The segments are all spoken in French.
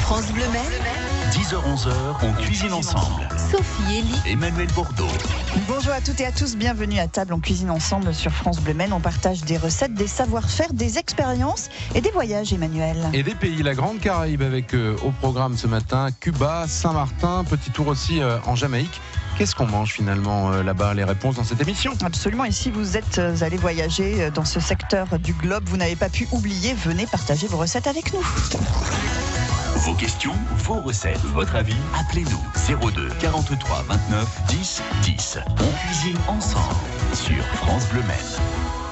France Bleu Maine, 10h-11h, on cuisine ensemble. Sophie Elie, Emmanuel Bordeaux. Bonjour à toutes et à tous, bienvenue à table, on cuisine ensemble sur France Bleu Maine. On partage des recettes, des savoir-faire, des expériences et des voyages, Emmanuel. Et des pays, la Grande Caraïbe avec au programme ce matin, Cuba, Saint-Martin, petit tour aussi en Jamaïque. Qu'est-ce qu'on mange finalement là-bas? Les réponses dans cette émission. Absolument, et si vous êtes allé voyager dans ce secteur du globe, vous n'avez pas pu oublier, venez partager vos recettes avec nous. Vos questions, vos recettes, votre avis, appelez-nous 02 43 29 10 10. On cuisine ensemble sur France Bleu Maine.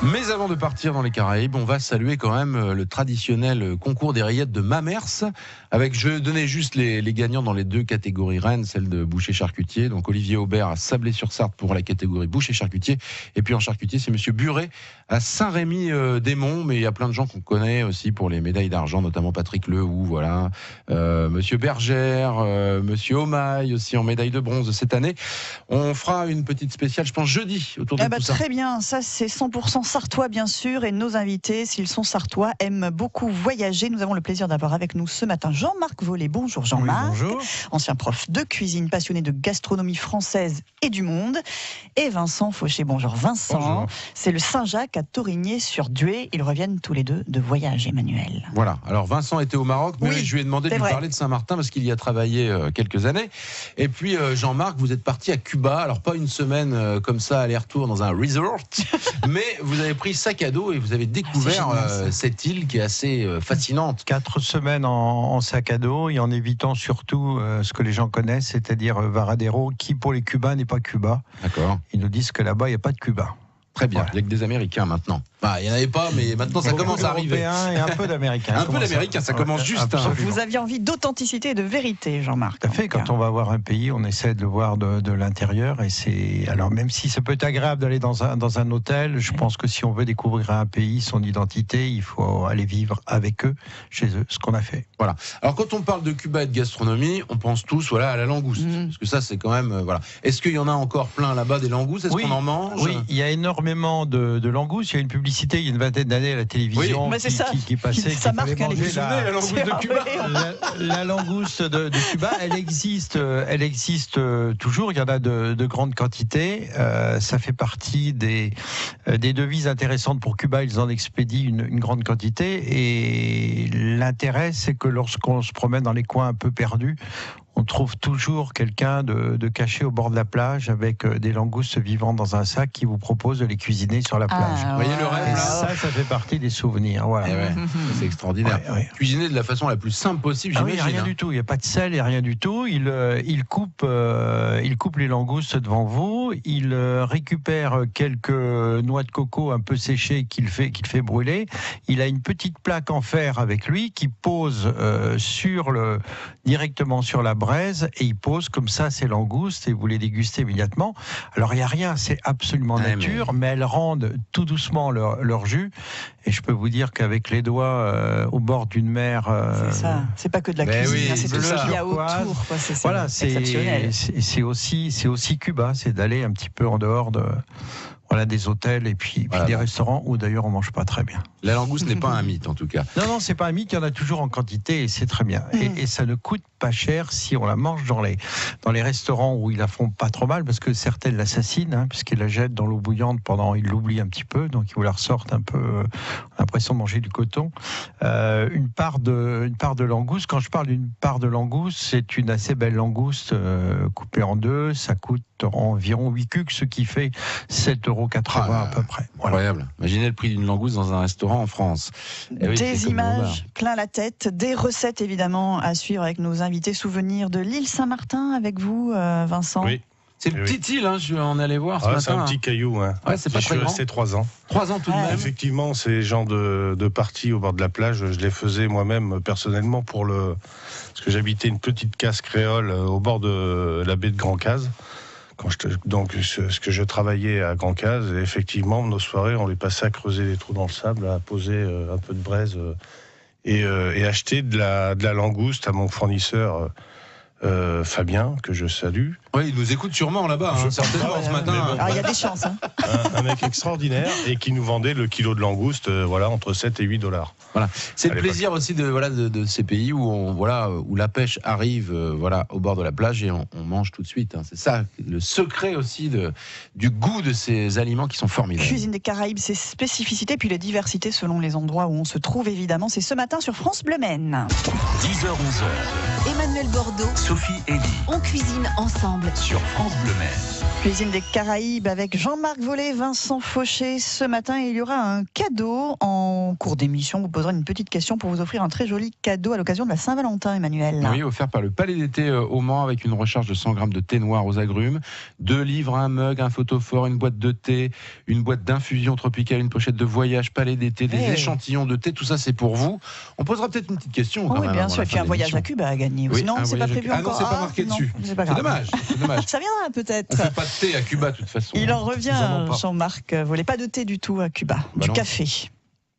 Mais avant de partir dans les Caraïbes, on va saluer quand même le traditionnel concours des rillettes de Mamers. Avec, je vais donner juste les gagnants dans les deux catégories reines, celle de boucher-charcutier. Donc Olivier Aubert à Sablé-sur-Sarthe pour la catégorie boucher-charcutier. Et puis en charcutier, c'est Monsieur Buret à Saint-Rémy-des-Monts. Mais il y a plein de gens qu'on connaît aussi pour les médailles d'argent, notamment Patrick Lehoux, voilà. Monsieur Bergère, Monsieur Omaille aussi en médaille de bronze cette année. On fera une petite spéciale, je pense, jeudi autour de tout ça. Très bien, ça c'est 100% sartois bien sûr, et nos invités, s'ils sont sartois, aiment beaucoup voyager. Nous avons le plaisir d'avoir avec nous ce matin Jean-Marc Vollet. Bonjour Jean-Marc. Oui, bonjour. Ancien prof de cuisine, passionné de gastronomie française et du monde. Et Vincent Fauché. Bonjour Vincent. Bonjour. C'est le Saint-Jacques à Torigné-sur-Dué. Ils reviennent tous les deux de voyage, Emmanuel. Voilà, alors Vincent était au Maroc, mais Oui, je lui ai demandé de lui parler de Saint-Martin parce qu'il y a travaillé quelques années. Et puis Jean-Marc, vous êtes parti à Cuba, alors pas une semaine comme ça, aller-retour dans un resort, mais vous avez pris sac à dos et vous avez découvert cette île qui est assez fascinante. 4 semaines en sac à dos et en évitant surtout ce que les gens connaissent, c'est-à-dire Varadero, qui pour les Cubains n'est pas Cuba. D'accord. Ils nous disent que là-bas, il n'y a pas de Cubains. Très bien, Voilà. il n'y a que des Américains maintenant. Bah, il n'y en avait pas, mais maintenant ça commence à arriver. Et un peu d'Américains. Un peu d'Américains, ça commence juste. Absolument. Vous aviez envie d'authenticité et de vérité, Jean-Marc. Tout à fait. Quand on va voir un pays, on essaie de le voir de l'intérieur. Et c'est alors même si ça peut être agréable d'aller dans un hôtel, je pense que si on veut découvrir un pays, son identité, il faut aller vivre avec eux, chez eux, ce qu'on a fait. Voilà. Alors quand on parle de Cuba et de gastronomie, on pense tous à la langouste, parce que ça c'est quand même voilà. Est-ce qu'il y en a encore plein là-bas des langoustes? Est-ce qu'on en mange? Oui, il y a énormément de langoustes. Il y a une publicité il y a une vingtaine d'années à la télévision qui passait. Ça marque la langouste de Cuba. La langouste de Cuba, elle existe toujours. Il y en a de grandes quantités. Ça fait partie des devises intéressantes pour Cuba. Ils en expédient une grande quantité. Et l'intérêt, c'est que lorsqu'on se promène dans les coins un peu perdus, on trouve toujours quelqu'un de caché au bord de la plage avec des langoustes vivant dans un sac qui vous propose de les cuisiner sur la plage. Vous voyez le rêve Et là? ça fait partie des souvenirs. Voilà. C'est extraordinaire. Ouais. Cuisiner de la façon la plus simple possible, Ah oui, j'imagine. rien du tout. Il n'y a pas de sel et rien du tout. Il coupe les langoustes devant vous. Il récupère quelques noix de coco un peu séchées qu'il fait brûler. Il a une petite plaque en fer avec lui qui pose directement sur la braise et il pose comme ça ses langoustes et vous les dégustez immédiatement. Alors il n'y a rien, c'est absolument nature, mais elles rendent tout doucement leur jus. Et je peux vous dire qu'avec les doigts au bord d'une mer, c'est ça. C'est pas que de la cuisine, c'est tout ce qu'il y a autour. Voilà, exceptionnel. c'est aussi Cuba, c'est d'aller un petit peu en dehors des hôtels et puis des restaurants où d'ailleurs on mange pas très bien. La langouste n'est pas un mythe en tout cas. Non, c'est pas un mythe, il y en a toujours en quantité et c'est très bien. Et ça ne coûte pas cher si on la mange dans les restaurants où ils la font pas trop mal, parce que certaines l'assassinent, puisqu'ils la jettent dans l'eau bouillante ils l'oublient un petit peu, donc ils vous la ressortent un peu, l'impression de manger du coton. Une part de langouste, quand je parle d'une part de langouste, c'est une assez belle langouste coupée en deux, ça coûte environ 8 cucs, ce qui fait 7,80 € à peu près. Voilà. Incroyable. Imaginez le prix d'une langouste dans un restaurant en France. Des images plein la tête, des recettes évidemment à suivre avec nos invités. Souvenirs de l'île Saint-Martin avec vous, Vincent. Oui. C'est une petite île, je vais en aller voir ce matin. C'est un petit caillou. C'est pas très grand. Je suis resté 3 ans. 3 ans tout de même. Effectivement, ces gens de parties au bord de la plage, je les faisais moi-même personnellement parce que j'habitais une petite case créole au bord de la baie de Grand Case. Ce que je travaillais à Grand Case, et effectivement, nos soirées, on les passait à creuser des trous dans le sable, à poser un peu de braise et acheter de la langouste à mon fournisseur Fabien, que je salue. Oui, il nous écoute sûrement là-bas, certainement ce matin. Alors, il y a des chances. Hein. Un mec extraordinaire et qui nous vendait le kilo de langouste entre 7 et 8 $. Voilà. C'est le plaisir aussi de ces pays où la pêche arrive au bord de la plage et on mange tout de suite. Hein. C'est ça le secret aussi du goût de ces aliments qui sont formidables. Cuisine des Caraïbes, ses spécificités, puis les diversités selon les endroits où on se trouve évidemment. C'est ce matin sur France Bleu Maine. 10h-11h. Emmanuel Bordeaux, Sophie Elie on cuisine ensemble sur France Bleu Maine. Cuisine des Caraïbes avec Jean-Marc Vollet, Vincent Fauché. Ce matin, il y aura un cadeau en cours d'émission. On vous posera une petite question pour vous offrir un très joli cadeau à l'occasion de la Saint-Valentin, Emmanuel. Oui, offert par le Palais d'été au Mans avec une recharge de 100 grammes de thé noir aux agrumes, 2 livres, un mug, un photophore, une boîte de thé, une boîte d'infusion tropicale, une pochette de voyage, Palais d'été, des échantillons de thé. Tout ça, c'est pour vous. On posera peut-être une petite question. Oui, bien sûr. Et puis un voyage à Cuba à gagner. Oui, non, c'est pas prévu encore. Non, c'est pas marqué dessus. C'est pas grave. C'est dommage. Ça viendra peut-être. On fait pas de thé à Cuba, de toute façon. Il en revient, Jean-Marc Vollet. Pas de thé du tout à Cuba. Du café.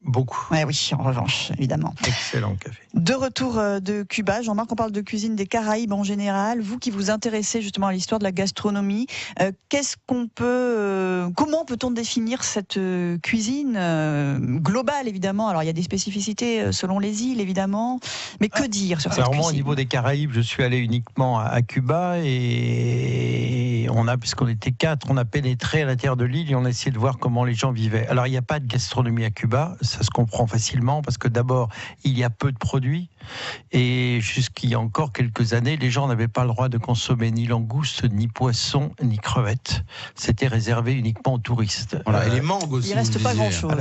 Beaucoup. Oui, en revanche, évidemment. Excellent café. De retour de Cuba, Jean-Marc, on parle de cuisine des Caraïbes en général. Vous qui vous intéressez justement à l'histoire de la gastronomie, comment peut-on définir cette cuisine globale, évidemment? Alors, il y a des spécificités selon les îles, évidemment, mais que dire sur cette cuisine? Moi, au niveau des Caraïbes, je suis allé uniquement à Cuba et puisqu'on était 4, on a pénétré à l'intérieur de l'île et on a essayé de voir comment les gens vivaient. Alors, il n'y a pas de gastronomie à Cuba, ça se comprend facilement parce que d'abord, il y a peu de produits et jusqu'il y a encore quelques années, les gens n'avaient pas le droit de consommer ni langoustes, ni poissons, ni crevettes. C'était réservé uniquement aux touristes. Voilà, et les mangues aussi. Il ne reste pas grand-chose.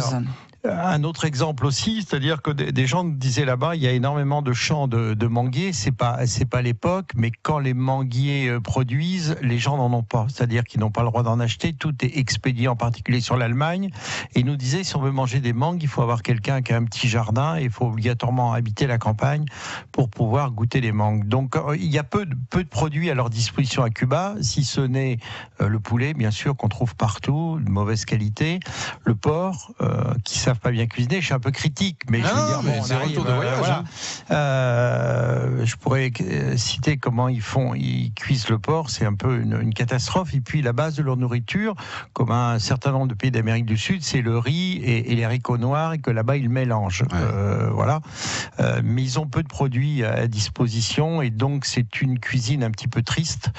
Un autre exemple aussi, c'est-à-dire que des gens disaient là-bas, il y a énormément de champs de manguiers, c'est pas l'époque, mais quand les manguiers produisent, les gens n'en ont pas, c'est-à-dire qu'ils n'ont pas le droit d'en acheter, tout est expédié en particulier sur l'Allemagne, et ils nous disaient, si on veut manger des mangues, il faut avoir quelqu'un qui a un petit jardin, et il faut obligatoirement habiter la campagne pour pouvoir goûter les mangues. Donc il y a peu de produits à leur disposition à Cuba, si ce n'est le poulet, bien sûr, qu'on trouve partout, de mauvaise qualité, le porc, qui savent pas bien cuisiner, je suis un peu critique, mais je veux dire, c'est un retour de voyage. Je pourrais citer comment ils cuisent le porc, c'est un peu une catastrophe. Et puis la base de leur nourriture, comme un certain nombre de pays d'Amérique du Sud, c'est le riz et les haricots noirs, et que là-bas ils mélangent. Mais ils ont peu de produits à disposition, et donc c'est une cuisine un petit peu triste.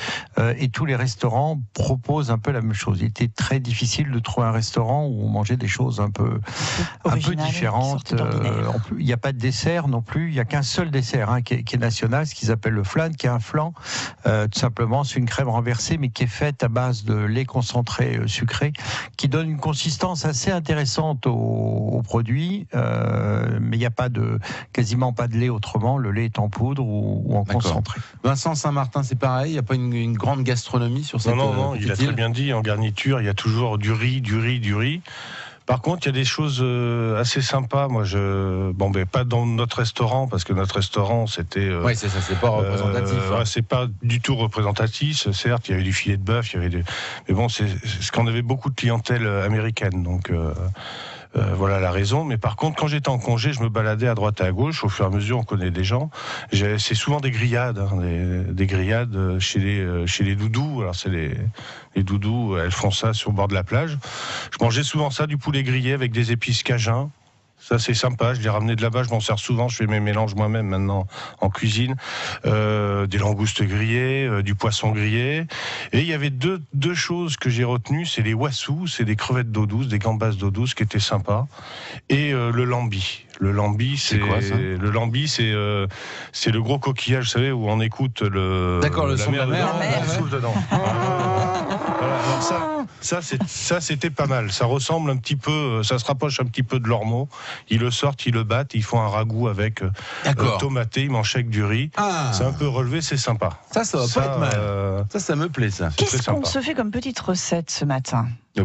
Et tous les restaurants proposent un peu la même chose. Il était très difficile de trouver un restaurant où on mangeait des choses un peu différentes. Il n'y a pas de dessert non plus. Il n'y a qu'un seul dessert qui est national, ce qu'ils appellent le flan, qui est un flan. Tout simplement, c'est une crème renversée, mais qui est faite à base de lait concentré sucré, qui donne une consistance assez intéressante au produit. Mais il n'y a quasiment pas de lait autrement. Le lait est en poudre ou en concentré. Vincent, Saint-Martin, c'est pareil. Il n'y a pas une grande gastronomie sur cette île. Non, il a très bien dit. En garniture, il y a toujours du riz. Par contre, il y a des choses assez sympas. Moi, pas dans notre restaurant, parce que notre restaurant, c'était. Oui, c'est ça, c'est pas représentatif. C'est pas du tout représentatif. Certes, il y avait du filet de bœuf, mais bon, c'est ce qu'on avait beaucoup de clientèle américaine, donc. Voilà la raison. Mais par contre, quand j'étais en congé, je me baladais à droite et à gauche. Au fur et à mesure, on connaît des gens. C'est souvent des grillades, des grillades chez les doudous. Alors c'est les doudous, elles font ça sur le bord de la plage. Je mangeais souvent ça, du poulet grillé avec des épices cajun. Ça, c'est sympa. Je l'ai ramené de là-bas. Je m'en sers souvent. Je fais mes mélanges moi-même maintenant en cuisine. Des langoustes grillées, du poisson grillé. Et il y avait deux choses que j'ai retenues. C'est les wassous, c'est des crevettes d'eau douce, des gambas d'eau douce qui étaient sympas. Et le lambi. Le lambi, c'est quoi ça ? Le lambi, c'est le gros coquillage, vous savez, où on écoute le. D'accord, le son de la mer. On souffle dedans. Voilà, alors ça, c'était pas mal. Ça ressemble un petit peu, ça se rapproche un petit peu de l'ormeau. Ils le sortent, ils le battent, ils font un ragoût avec tomaté, ils mangent avec du riz. C'est un peu relevé, c'est sympa. Ça va pas être mal. Ça me plaît, ça. Qu'est-ce qu'on se fait comme petite recette ce matin ? Je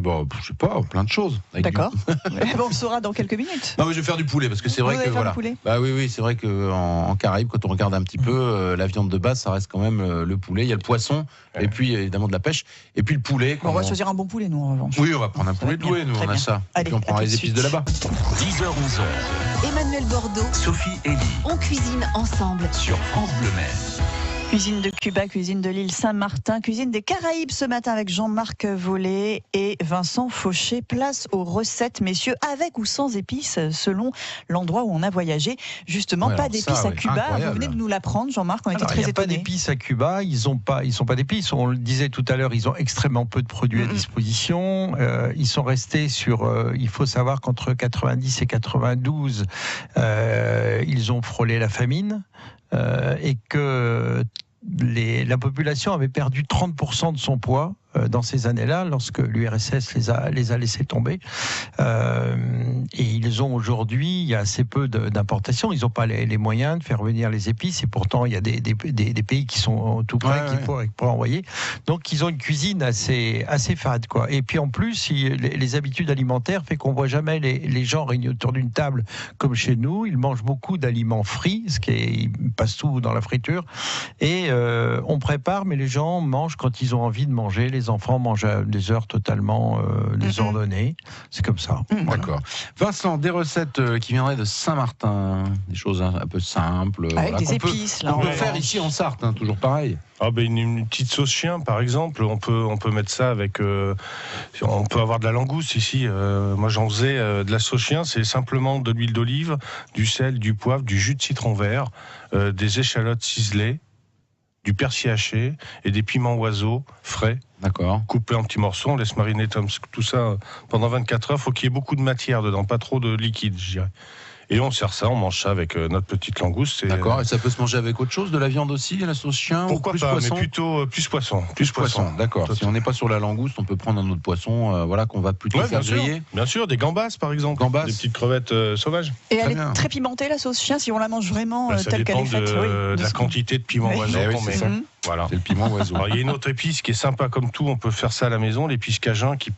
sais pas, plein de choses. D'accord. On le saura dans quelques minutes. Non, mais je vais faire du poulet parce que c'est vrai que voilà. Oui, c'est vrai que en Caraïbes, quand on regarde un petit peu, la viande de base, ça reste quand même le poulet. Il y a le poisson, et puis évidemment de la pêche, et puis le poulet. On va choisir un bon poulet, nous en revanche. Oui, on va prendre un poulet de loué, nous on a ça. Allez, et puis on prendra les épices de là-bas. 10h-11h. Emmanuel Bordeaux, Sophie Elie on cuisine ensemble sur France Bleu Maine. Cuisine de Cuba, cuisine de l'île Saint-Martin, cuisine des Caraïbes ce matin avec Jean-Marc Vollet et Vincent Fauché. Place aux recettes, messieurs, avec ou sans épices, selon l'endroit où on a voyagé. Justement, Ouais, pas alors d'épices ça, à oui, Cuba. incroyable. Vous venez de nous l'apprendre, Jean-Marc, on était Alors, il très n'y a pas étonnés. d'épices à Cuba, ils sont pas d'épices. On le disait tout à l'heure, ils ont extrêmement peu de produits à disposition. Ils sont restés sur, il faut savoir qu'entre 90 et 92, ils ont frôlé la famine et que la population avait perdu 30% de son poids dans ces années-là, lorsque l'URSS les a laissés tomber. Et ils ont aujourd'hui, il y a assez peu d'importations. Ils n'ont pas les moyens de faire venir les épices. Et pourtant, il y a des pays qui sont tout près, qui pourraient envoyer. Donc, ils ont une cuisine assez fade, quoi. Et puis, en plus, les habitudes alimentaires fait qu'on voit jamais les gens réunis autour d'une table comme chez nous. Ils mangent beaucoup d'aliments frits, ils passent tout dans la friture. Et on prépare, mais les gens mangent quand ils ont envie de manger. Les enfants mangent à des heures totalement désordonnées. C'est comme ça. Voilà. D'accord. Vincent, des recettes qui viendraient de Saint-Martin, des choses un peu simples. Avec des qu'on épices, là. on peut faire ici en Sarthe, toujours pareil. Ah ben une petite sauce chien par exemple, on peut mettre ça avec, on peut avoir de la langouste ici. Moi j'en faisais de la sauce chien, c'est simplement de l'huile d'olive, du sel, du poivre, du jus de citron vert, des échalotes ciselées, du persil haché et des piments oiseaux frais. D'accord. Coupé en petits morceaux, on laisse mariner tout ça pendant 24 heures. Il faut qu'il y ait beaucoup de matière dedans, pas trop de liquide, je dirais. Et on sert ça, on mange ça avec notre petite langouste. D'accord, et ça peut se manger avec autre chose, de la viande aussi, la sauce chien? Pourquoi ou plus pas, poisson? mais plutôt plus poisson. Plus poisson, d'accord. Si on n'est pas sur la langouste, on peut prendre un autre poisson, voilà, qu'on va plutôt faire griller. Bien sûr, des gambas par exemple. Gambas. Des petites crevettes sauvages. Et elle bien. est très pimentée, la sauce chien, si on la mange vraiment Ça telle qu'elle dépend est faite. de la quantité de piment oiseau Oui, qu'on c'est met. ça. Voilà. C'est le piment oiseau. Alors, il y a une autre épice qui est sympa comme tout, on peut faire ça à la maison, l'épice cajun qui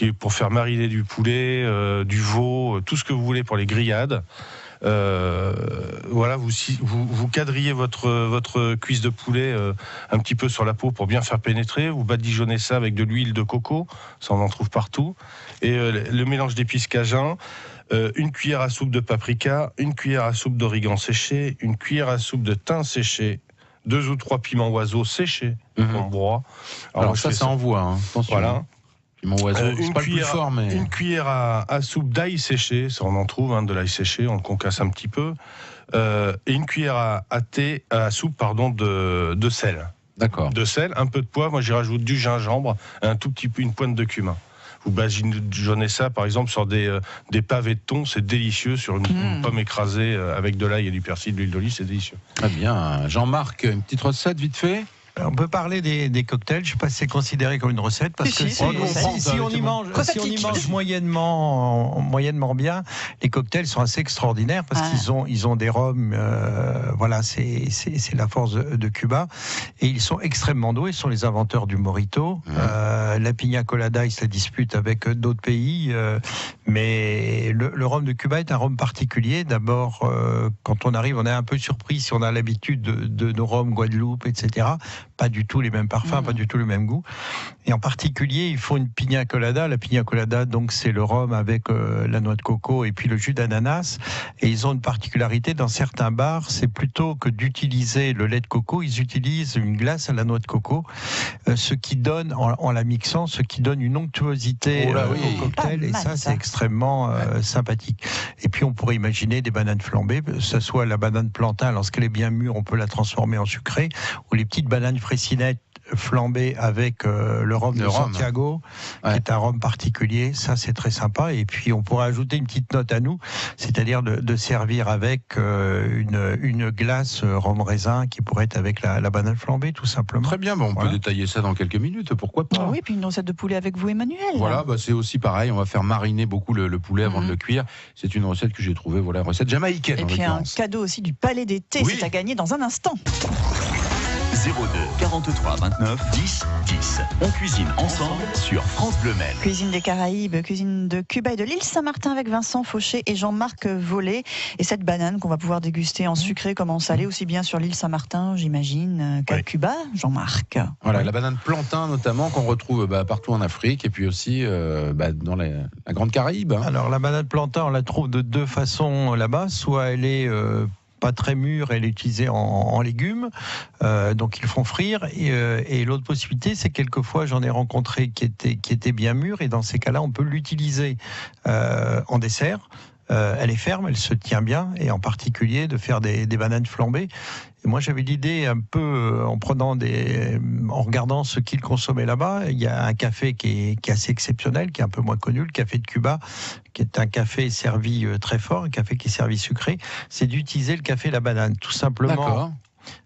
est pour faire mariner du poulet, du veau, tout ce que vous voulez pour les grillades. Voilà, vous quadrillez votre cuisse de poulet un petit peu sur la peau pour bien faire pénétrer. Vous badigeonnez ça avec de l'huile de coco, ça on en trouve partout. Et le mélange d'épices cajun, une cuillère à soupe de paprika, une cuillère à soupe d'origan séché, une cuillère à soupe de thym séché, 2 ou 3 piments oiseaux séchés en broie. Alors ça envoie, hein. Attention. Voilà. Piment oiseau, c'est pas le plus fort, mais... Une cuillère à soupe d'ail séché, ça on en trouve, de l'ail séché, on le concasse un petit peu, et une cuillère à soupe de sel. D'accord. De sel, un peu de poivre, moi j'y rajoute du gingembre, un tout petit peu, une pointe de cumin. Vous badigeonnez ça par exemple sur des pavés de thon, c'est délicieux, sur une pomme écrasée avec de l'ail et du persil, de l'huile d'olive, c'est délicieux. Très bien. Jean-Marc, une petite recette vite fait? On peut parler des cocktails, je ne sais pas si c'est considéré comme une recette, parce que si on y mange moyennement bien, les cocktails sont assez extraordinaires, parce qu'ils ont des rhums, voilà, c'est la force de Cuba, et ils sont extrêmement doués, ils sont les inventeurs du mojito. La pina colada, ils se la disputent avec d'autres pays, mais le rhum de Cuba est un rhum particulier. D'abord, quand on arrive, on est un peu surpris si on a l'habitude de nos rhums Guadeloupe, etc., pas du tout les mêmes parfums, pas du tout le même goût. Et en particulier, il faut une pina colada. La pina colada, donc, c'est le rhum avec la noix de coco et puis le jus d'ananas. Et ils ont une particularité dans certains bars, c'est plutôt que d'utiliser le lait de coco, ils utilisent une glace à la noix de coco, ce qui donne, en la mixant, ce qui donne une onctuosité au cocktail. Et ça, c'est extrêmement sympathique. Et puis, on pourrait imaginer des bananes flambées, que ce soit la banane plantain, lorsqu'elle est bien mûre, on peut la transformer en sucrée, ou les petites bananes fraissinettes flambées avec le rhum de Santiago, qui est un rhum particulier. Ça, c'est très sympa. Et puis, on pourrait ajouter une petite note à nous, c'est-à-dire de servir avec une glace rhum raisin qui pourrait être avec la banane flambée, tout simplement. Très bien, on peut détailler ça dans quelques minutes, pourquoi pas. Oui, puis une recette de poulet avec vous, Emmanuel. Voilà, c'est aussi pareil, on va faire mariner beaucoup le poulet avant de le cuire. C'est une recette que j'ai trouvée, voilà, recette jamaïcaine. Et puis un cadeau aussi du Palais d'été, c'est à gagner dans un instant. 02 43 29 10 10. On cuisine ensemble sur France Bleu Maine. Cuisine des Caraïbes, cuisine de Cuba et de l'île Saint-Martin avec Vincent Fauché et Jean-Marc Vollet. Et cette banane qu'on va pouvoir déguster en sucré comme en salé, aussi bien sur l'île Saint-Martin, j'imagine, qu'à Cuba, Jean-Marc. Voilà, la banane plantain notamment, qu'on retrouve partout en Afrique et puis aussi dans la Grande Caraïbe. Alors la banane plantain, on la trouve de deux façons là-bas. Soit elle est pas très mûre et l'utiliser en légumes. Donc ils le font frire. Et l'autre possibilité, c'est quelquefois j'en ai rencontré qui étaient bien mûrs, et dans ces cas-là, on peut l'utiliser en dessert. Elle est ferme, elle se tient bien, et en particulier de faire des bananes flambées. Et moi, j'avais l'idée un peu en regardant ce qu'ils consommaient là-bas. Il y a un café qui est assez exceptionnel, qui est un peu moins connu, le café de Cuba, qui est un café servi très fort, un café qui est servi sucré. C'est d'utiliser le café et la banane, tout simplement. D'accord.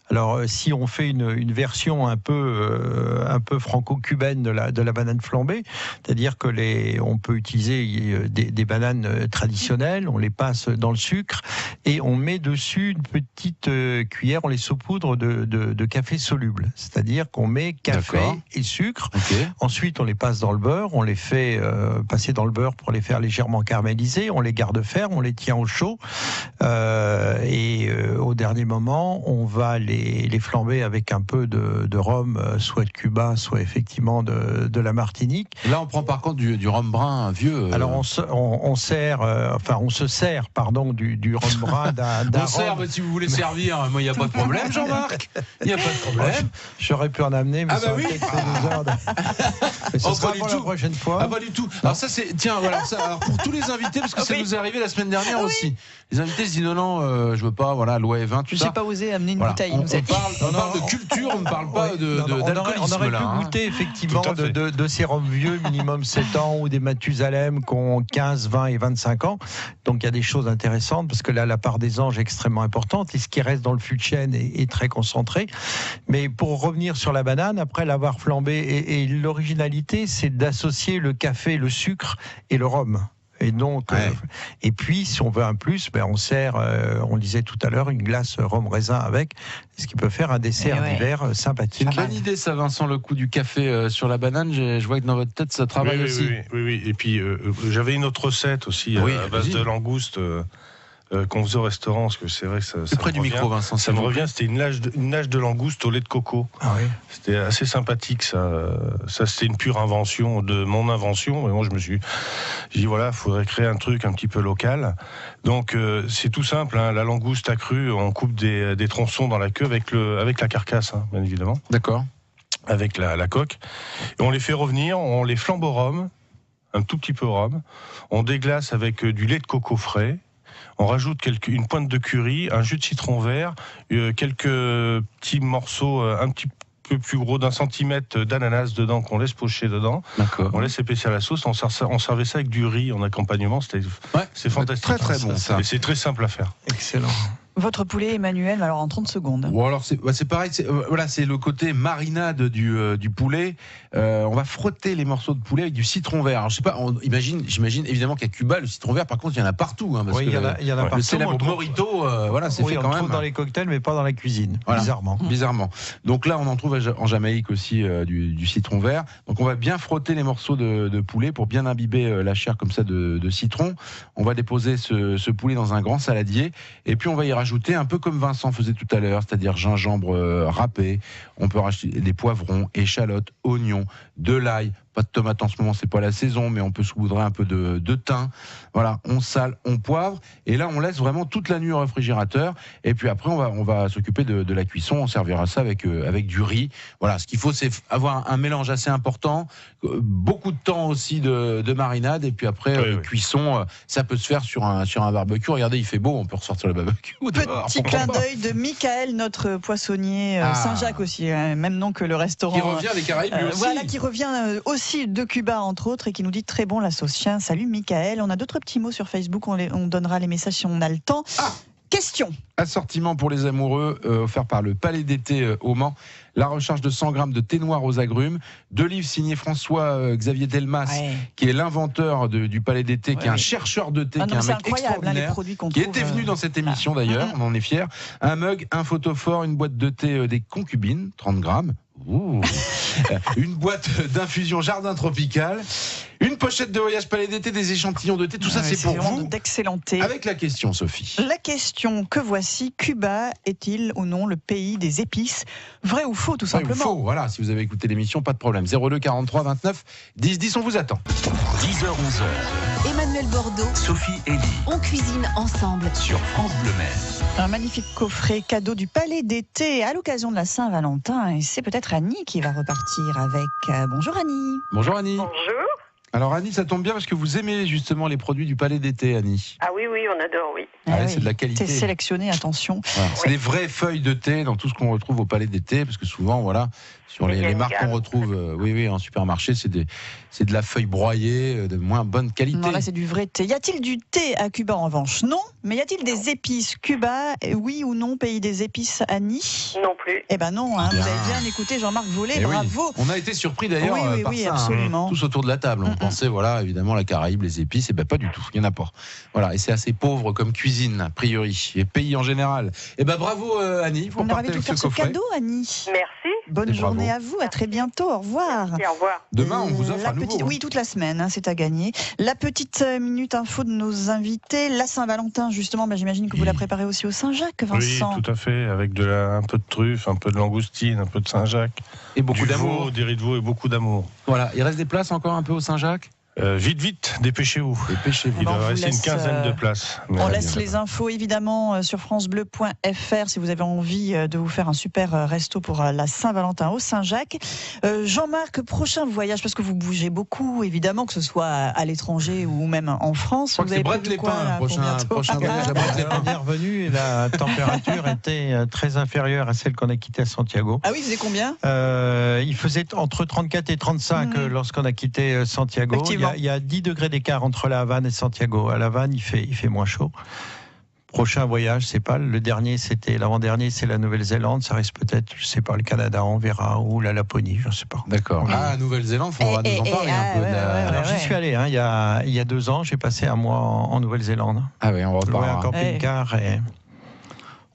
Alors, si on fait une version un peu franco-cubaine de la banane flambée, c'est-à-dire que on peut utiliser des bananes traditionnelles, on les passe dans le sucre et on met dessus une petite cuillère, on les saupoudre de café soluble, c'est-à-dire qu'on met café et sucre. Okay. Ensuite, on les passe dans le beurre, on les fait passer dans le beurre pour les faire légèrement caraméliser, on les garde fermes, on les tient au chaud et au dernier moment, on va les flamber avec un peu de rhum, soit de Cuba, soit effectivement de la Martinique. Là, on prend par contre du rhum brun vieux. Alors on se sert du rhum brun d'un on sert, si vous voulez servir, moi il n'y a pas de problème, Jean-Marc. Il n'y a pas de problème. J'aurais pu en amener, mais ça aurait peut-être fait 2 heures. Mais ce sera pour la prochaine fois. Ah, pas du tout. Alors ça c'est, tiens, voilà, ça, alors pour tous les invités, parce que ça nous est arrivé la semaine dernière aussi. Les invités se disent non, je veux pas, voilà, loi et vin, tout ça. J'ai pas osé amener une bouteille. On parle de culture, on ne parle pas d'alcoolisme. On aurait pu goûter effectivement de ces rhums vieux, minimum 7 ans, ou des Mathusalem qui ont 15, 20 et 25 ans. Donc il y a des choses intéressantes, parce que là, la part des anges est extrêmement importante, et ce qui reste dans le fût de chêne est très concentré. Mais pour revenir sur la banane, après l'avoir flambée, et l'originalité, c'est d'associer le café, le sucre et le rhum. Et donc, et puis, si on veut un plus, on sert, on le disait tout à l'heure, une glace rhum raisin avec, ce qui peut faire un dessert d'hiver sympathique. C'est une bonne idée, ça, Vincent, le coup du café sur la banane. Je vois que dans votre tête, ça travaille aussi. Oui. Et puis, j'avais une autre recette aussi à base de langouste. Qu'on faisait au restaurant, parce que c'est vrai que ça près du micro, Vincent. Ça me revient, c'était une nage de langouste au lait de coco. Ah oui. C'était assez sympathique, ça. Ça, c'était une pure invention de mon invention. Et moi, j'ai dit, voilà, il faudrait créer un truc un petit peu local. Donc, c'est tout simple, hein, la langouste accrue, on coupe des tronçons dans la queue avec la carcasse, hein, bien évidemment. D'accord. Avec la coque. Et on les fait revenir, on les flambe au rhum, un tout petit peu au rhum. On déglace avec du lait de coco frais. On rajoute une pointe de curry, un jus de citron vert, quelques petits morceaux un petit peu plus gros d'1 centimètre d'ananas dedans qu'on laisse pocher dedans. D'accord. On laisse épaissir la sauce. On servait ça avec du riz en accompagnement. C'est fantastique. Très très bon ça. Et c'est très simple à faire. Excellent. Votre poulet, Emmanuel, alors en 30 secondes. Bon, alors c'est pareil, c'est le côté marinade du poulet. On va frotter les morceaux de poulet avec du citron vert. Alors, je sais pas, j'imagine évidemment qu'à Cuba, le citron vert, par contre, il y en a partout. Hein, parce que il y en a partout. Le célèbre Morito, c'est fait quand même. On trouve dans les cocktails, mais pas dans la cuisine, bizarrement. Donc là, on en trouve en Jamaïque aussi du citron vert. Donc on va bien frotter les morceaux de poulet pour bien imbiber la chair comme ça de citron. On va déposer ce poulet dans un grand saladier, et puis on va y rajouter un peu comme Vincent faisait tout à l'heure, c'est-à-dire gingembre râpé. On peut rajouter des poivrons, échalotes, oignons, de l'ail. Pas de tomates en ce moment, c'est pas la saison, mais on peut saupoudrer un peu de thym. Voilà, on sale, on poivre, et là on laisse vraiment toute la nuit au réfrigérateur. Et puis après on va s'occuper de la cuisson. On servira ça avec du riz. Voilà, ce qu'il faut, c'est avoir un mélange assez important, beaucoup de temps aussi de marinade, et puis après cuisson. Ça peut se faire sur un barbecue. Regardez, il fait beau, on peut ressortir le barbecue. Petit clin d'œil de Michael, notre poissonnier Saint-Jacques aussi, même nom que le restaurant. Qui revient des Caraïbes lui aussi. Voilà, qui revient aussi de Cuba entre autres, et qui nous dit très bon la sauce chien. Salut Michael. On a d'autres petits mots sur Facebook, on donnera les messages si on a le temps. Question. Assortiment pour les amoureux offert par le Palais d'été au Mans. La recharge de 100 grammes de thé noir aux agrumes. 2 livres signés François-Xavier Delmas, qui est l'inventeur du Palais d'été, qui est un chercheur de thé, qui est un mec extraordinaire, qui était venu dans cette émission d'ailleurs, on en est fiers. Un mug, un photophore, une boîte de thé des concubines, 30 grammes. Ouh. Une boîte d'infusion jardin tropical, une pochette de voyage palais d'été, des échantillons de thé, tout ça c'est pour vous. D'excellent thé. Avec la question, Sophie. La question que voici, Cuba est-il ou non le pays des épices? Vrai ou faux, tout simplement? Faux, voilà, si vous avez écouté l'émission, pas de problème. 02 43 29 10 10, on vous attend. 10h, 11h, Emmanuel Bordeaux, Sophie Elie on cuisine ensemble. sur France Bleu Maine. Un magnifique coffret cadeau du Palais d'été à l'occasion de la Saint-Valentin. Et c'est peut-être Annie qui va repartir avec. Bonjour Annie. Bonjour Annie. Bonjour. Alors Annie, ça tombe bien parce que vous aimez justement les produits du Palais d'été, Annie. Ah oui, on adore, oui. Ah ouais, c'est de la qualité. C'est sélectionné, attention. Voilà. C'est des vraies feuilles de thé dans tout ce qu'on retrouve au Palais d'été, parce que souvent, voilà, sur les marques qu'on retrouve en supermarché, c'est de la feuille broyée de moins bonne qualité. Non, là, c'est du vrai thé. Y a-t-il du thé à Cuba en revanche? Non. Mais y a-t-il des épices? Cuba, oui ou non, pays des épices, Annie? Non plus. Eh ben non, hein, vous Bien. avez bien écouté Jean-Marc Vollet, Eh bravo. oui. On a été surpris d'ailleurs Oui, par ça, absolument. tous autour de la table. On pensait, voilà, évidemment, la Caraïbe, les épices, et ben pas du tout, il n'y en a pas. Voilà, et c'est assez pauvre comme cuisine, a priori, et pays en général. Et ben bravo Annie, vous On est ravis repartez de vous avec faire ce ce coffret. cadeau, Annie. Merci. Bonne Et journée bravo. à vous, à très bientôt, au revoir. Et au revoir. Demain, on vous offre La à nouveau. petite, oui, toute la semaine, hein, c'est à gagner. La petite minute info de nos invités. La Saint-Valentin, justement, j'imagine que vous la préparez aussi au Saint-Jacques, Vincent. Oui, tout à fait, avec un peu de truffe, un peu de langoustine, un peu de Saint-Jacques. Et beaucoup Du d'amour. veau, des riz de veau et beaucoup d'amour. Voilà, il reste des places encore un peu au Saint-Jacques. Vite, dépêchez-vous. Dépêchez-vous. Il on va vous rester une laisse, quinzaine de places. Mais On allez, laisse les infos évidemment sur francebleu.fr si vous avez envie de vous faire un super resto pour la Saint-Valentin au Saint-Jacques. Jean-Marc, prochain voyage, parce que vous bougez beaucoup évidemment, que ce soit à l'étranger ou même en France. Je crois que Vous c'est avez Brett prévu Lépin, quoi, là, pour bientôt prochain voyage à Brett Lépin. On est revenu et la température était très inférieure à celle qu'on a quittée à Santiago. Ah oui, vous avez combien? Il faisait entre 34 et 35 lorsqu'on a quitté Santiago. Effectivement. Il y a 10 degrés d'écart entre La Havane et Santiago. À La Havane, il fait moins chaud. Prochain voyage, c'est pas le dernier, c'était l'avant-dernier, c'est la Nouvelle-Zélande. Ça reste peut-être, je sais pas, le Canada, on verra, ou la Laponie, je sais pas. D'accord. Ah, Nouvelle-Zélande, on va nous en parler un peu. ouais, Alors j'y suis allé, hein, il y a 2 ans, j'ai passé un mois en Nouvelle-Zélande. Ah oui, on va Loué un reparler. camping-car et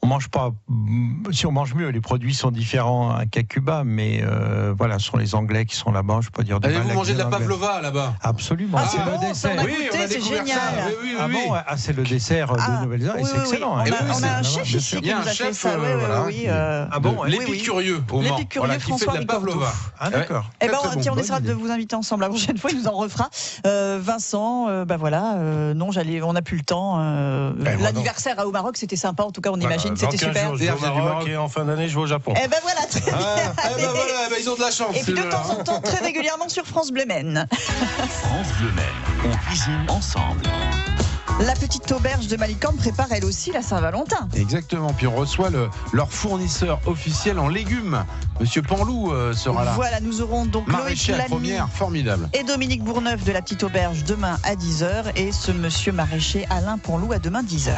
on mange pas. Si on mange mieux, les produits sont différents qu'à Cuba, mais voilà, ce sont les Anglais qui sont là-bas. Je peux pas dire du mal. Allez-vous manger de la cuisine anglaise. pavlova là-bas? Absolument. Ah, c'est c'est le bon, ça, dessert. on a Oui, goûté, on a c'est découvert génial. ça. Oui, Ah bon, c'est le dessert de Nouvelle-Zélande et c'est excellent. On hein. a, oui, on c'est a un là-bas, chef bien ici sûr. qui Il y a nous un a fait chef, ça. voilà, Oui. Ah bon, ouais. l'épicurieux au Mans. L'épicurieux Voilà, qui fait François de la pavlova. Ah d'accord. Eh ben, Très, très tiens, on bon. essaiera Bonne de idée. vous inviter ensemble la prochaine fois, il nous en refera. Vincent, non, on n'a plus le temps. L'anniversaire au Maroc, c'était sympa, en tout cas, on imagine, c'était super. Je vais au Maroc et en fin d'année, je vais au Japon. Eh ben voilà, très bien. Ah, ben voilà, ils ont de la chance. Et puis de ceux-là, temps en hein. temps, très régulièrement sur France Bleu Maine. France Bleu Maine. On cuisine ensemble. La petite auberge de Malicorne prépare elle aussi la Saint-Valentin. Exactement, puis on reçoit leur fournisseur officiel en légumes. Monsieur Panlou sera là. Voilà, nous aurons donc Loïc Maraîcher à Lamy première, formidable. et Dominique Bourneuf de la petite auberge demain à 10h et ce monsieur maraîcher Alain Panlou à demain 10h.